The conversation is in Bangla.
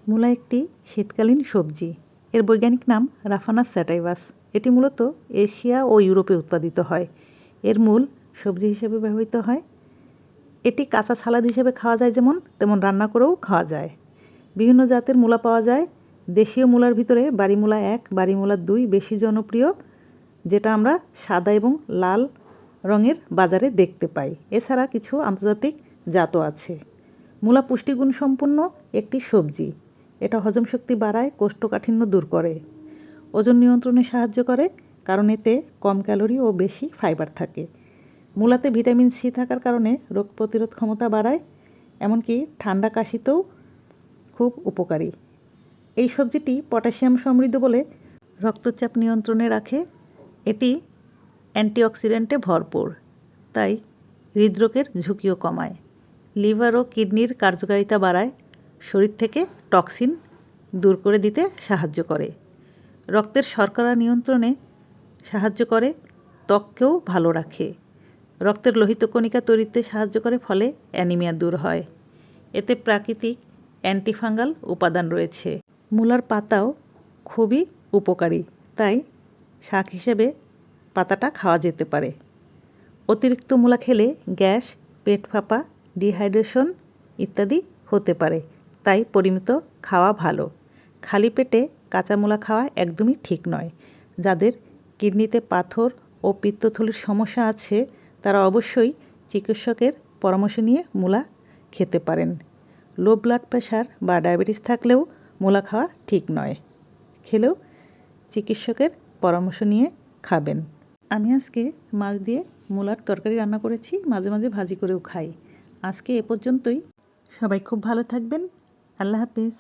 মূলা একটি শীতকালীন সবজি। এর বৈজ্ঞানিক নাম রাফানাস স্যাটাইভাস। এটি মূলত এশিয়া ও ইউরোপে উৎপাদিত হয়। এর মূল সবজি হিসেবে ব্যবহৃত হয়। এটি কাঁচা সালাদ হিসেবে খাওয়া যায় তেমন রান্না করেও খাওয়া যায়। বিভিন্ন জাতের মূলা পাওয়া যায়। দেশীয় মূলার ভিতরে বাড়ি মূলা 1, বাড়ি মূলা 2 বেশি জনপ্রিয়, যেটা আমরা সাদা এবং লাল রঙের বাজারে দেখতে পাই। এছাড়া কিছু আন্তর্জাতিক জাতও আছে। মূলা পুষ্টিগুণ সম্পন্ন একটি সবজি। এটা হজম শক্তি বাড়ায়, কোষ্ঠকাঠিন্য দূর করে, ওজন নিয়ন্ত্রণে সাহায্য করে, কারণ এতে কম ক্যালোরি ও বেশি ফাইবার থাকে। মূলাতে ভিটামিন সি থাকার কারণে রোগ প্রতিরোধ ক্ষমতা বাড়ায়, এমনকি ঠান্ডা কাশিতেও খুব উপকারী। এই সবজিটি পটাশিয়াম সমৃদ্ধ বলে রক্তচাপ নিয়ন্ত্রণে রাখে। এটি অ্যান্টিঅক্সিডেন্টে ভরপুর, তাই হৃদরোগের ঝুঁকিও কমায়। লিভার ও কিডনির কার্যকারিতা বাড়ায়, শরীর থেকে টক্সিন দূর করে দিতে সাহায্য করে, রক্তের শর্করা নিয়ন্ত্রণে সাহায্য করে, ত্বককেও ভালো রাখে, রক্তের লোহিত কণিকা তৈরিতে সাহায্য করে, ফলে অ্যানিমিয়া দূর হয়। এতে প্রাকৃতিক অ্যান্টিফাঙ্গাল উপাদান রয়েছে। মূলার পাতাও খুবই উপকারী, তাই শাক হিসেবে পাতাটা খাওয়া যেতে পারে। অতিরিক্ত মূলা খেলে গ্যাস, পেট ফাঁপা, ডিহাইড্রেশন ইত্যাদি হতে পারে, তাই পরিমিত খাওয়া ভালো। খালি পেটে কাঁচা মূলা খাওয়া একদমই ঠিক নয়। যাদের কিডনিতে পাথর ও পিত্তথলির সমস্যা আছে তারা অবশ্যই চিকিৎসকের পরামর্শ নিয়ে মূলা খেতে পারেন। লো ব্লাড প্রেশার বা ডায়াবেটিস থাকলেও মূলা খাওয়া ঠিক নয়। খেলেও চিকিৎসকের পরামর্শ নিয়ে খাবেন। আমি আজকে মাছ দিয়ে মূলার তরকারি রান্না করেছি, মাঝে মাঝে ভাজি করেও খাই। আজকে এ পর্যন্তই। সবাই খুব ভালো থাকবেন। আল্লাহ হাফেজ।